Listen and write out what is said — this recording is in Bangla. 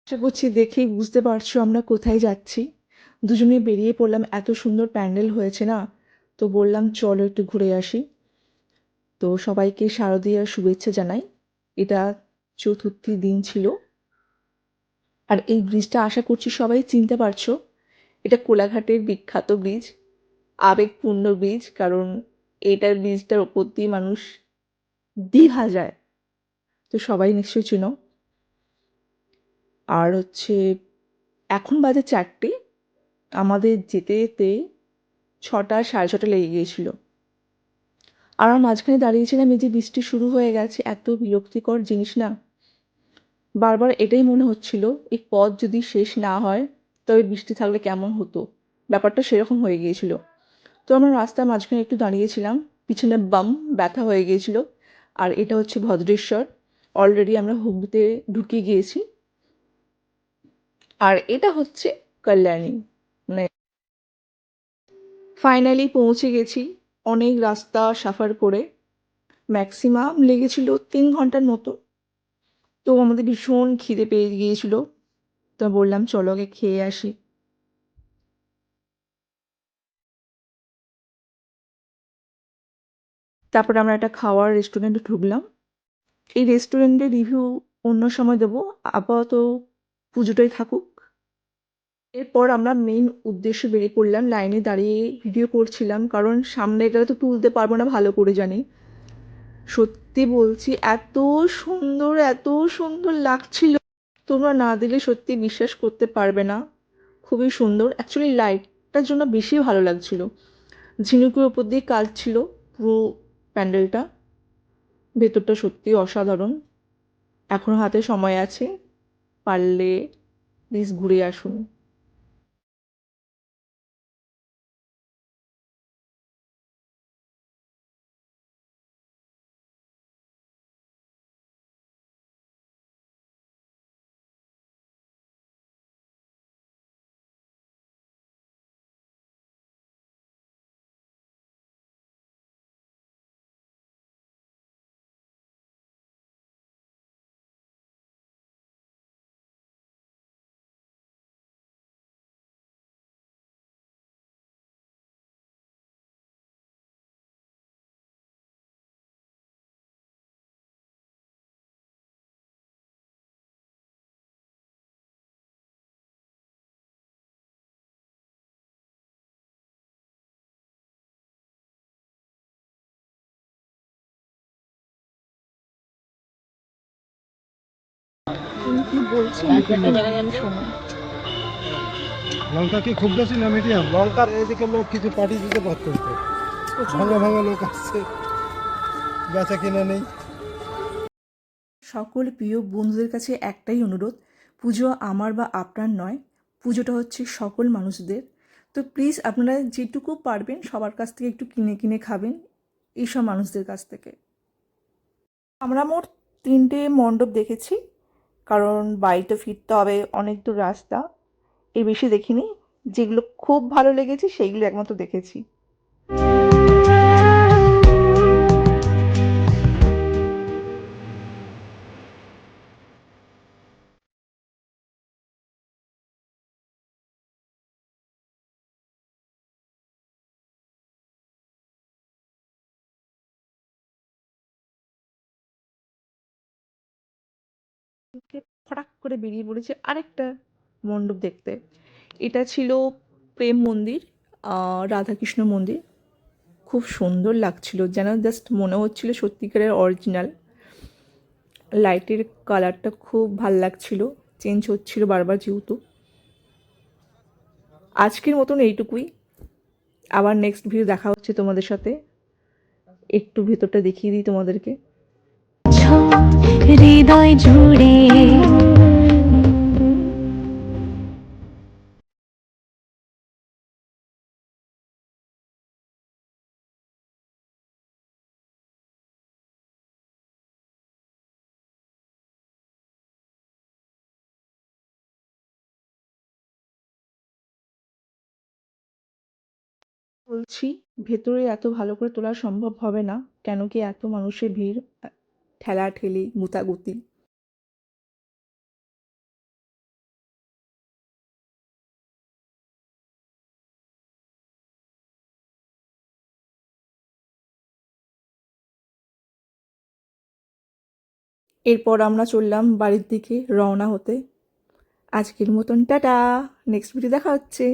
আশা করছি দেখেই বুঝতে পারছো আমরা কোথায় যাচ্ছি। দুজনে বেরিয়ে পড়লাম, এত সুন্দর প্যান্ডেল হয়েছে না, তো বললাম চলো একটু ঘুরে আসি। তো সবাইকে শারদীয়ার শুভেচ্ছা জানাই। এটা চতুর্থী দিন ছিল। আর এই ব্রিজটা আশা করছি সবাই চিনতে পারছো। এটা কোলাঘাটের বিখ্যাত ব্রিজ, আবেগপূর্ণ ব্রিজ, কারণ এটার ব্রিজটার ওপর দিয়ে মানুষ দীঘা যায়। তো সবাই নিশ্চয়ই চিনো। আর এখন বাজে 4টে, আমাদের যেতে যেতে 6টা 6:30 লেগে গিয়েছিল। আর আমার মাঝখানে দাঁড়িয়েছিলাম, এই যে বৃষ্টি শুরু হয়ে গেছে, এত বিরক্তিকর জিনিস না। বারবার এটাই মনে হচ্ছিল, এই পথ যদি শেষ না হয় তবে বৃষ্টি থাকলে কেমন হতো। ব্যাপারটা সেরকম হয়ে গিয়েছিল। তো আমরা রাস্তার মাঝখানে একটু দাঁড়িয়েছিলাম, পিছনে বাম ব্যথা হয়ে গিয়েছিল। আর এটা হচ্ছে ভদ্রেশ্বর। অলরেডি আমরা হুগলিতে ঢুকে গিয়েছি। আর এটা হচ্ছে কল্যাণী, মানে ফাইনালি পৌঁছে গেছি। অনেক রাস্তা সাফার করে ম্যাক্সিমাম লেগেছিল 3 ঘন্টার মতো। তো আমাদের ভীষণ খিদে পেয়ে গিয়েছিল, তো বললাম চলো আগে খেয়ে আসি। তারপর আমরা একটা খাওয়ার রেস্টুরেন্টে ঢুকলাম। এই রেস্টুরেন্টের রিভিউ অন্য সময় দেবো, আপাতত পুজোটাই থাকুক। এরপর আমরা মেইন উদ্দেশ্যে বেরিয়ে পড়লাম। লাইনে দাঁড়িয়ে ভিডিও করছিলাম, কারণ সামনে গেলে তো তুলতে পারবো না, ভালো করে জানি। সত্যি বলছি, এত সুন্দর লাগছিল, তোমরা না দিলে সত্যি বিশ্বাস করতে পারবে না। খুবই সুন্দর, অ্যাকচুয়ালি লাইটটার জন্য বেশি ভালো লাগছিল। ঝিনুকের ওপর দিয়ে কাজ ছিল পুরো প্যান্ডেলটা। ভেতরটা সত্যি অসাধারণ। এখনও হাতে সময় আছে, পারলে প্লিজ ঘুরে আসুন। তুমি কি বলছি শোনো। লঙ্কা কি খুব বেশি না মিডিয়াম? লঙ্কার এদিকে লোক কিছু পাঠিয়ে দিতে পারতো তো। ভাঙা ভাঙা লোক আসছে, বেচা কিনা নেই। সকল প্রিয় বন্ধুদের কাছে একটাই অনুরোধ, পুজো আমার বা আপনার নয়, পুজোটা হচ্ছে সকল মানুষদের। তো প্লিজ আপনারা যেটুকু পারবেন সবার কাছ থেকে একটু কিনে কিনে খাবেন, এইসব মানুষদের কাছ থেকে। আমরা মোট 3টে মণ্ডপ দেখেছি, কারণ বাড়িতে ফিরতে হবে, অনেক দূর রাস্তা। এর বেশি দেখিনি। যেগুলো খুব ভালো লেগেছে সেইগুলো একমাত্র দেখেছি। ফটাক করে বেরিয়ে পড়েছে আরেকটা মণ্ডপ দেখতে। এটা ছিল প্রেম মন্দির, রাধাকৃষ্ণ মন্দির। খুব সুন্দর লাগছিল, যেন জাস্ট মনে হচ্ছিল সত্যিকারের অরিজিনাল। লাইটের কালারটা খুব ভাল লাগছিল, চেঞ্জ হচ্ছিল বারবার যেহেতু। আজকের মতন এইটুকুই। আবার নেক্সট ভিডিও দেখা হচ্ছে তোমাদের সাথে। একটু ভেতরটা দেখিয়ে দিই তোমাদেরকে। হৃদয় জুড়ে বলছি, ভেতরে এত ভালো করে তোলা সম্ভব হবে না, কেন কি এত মানুষের ভিড়, ঠেলাঠেলি গুতাগুতি। এরপর আমরা চললাম বাড়ির দিকে রওনা হতে। আজকের মতন টাটা, নেক্সট ভিডিও দেখা হচ্ছে।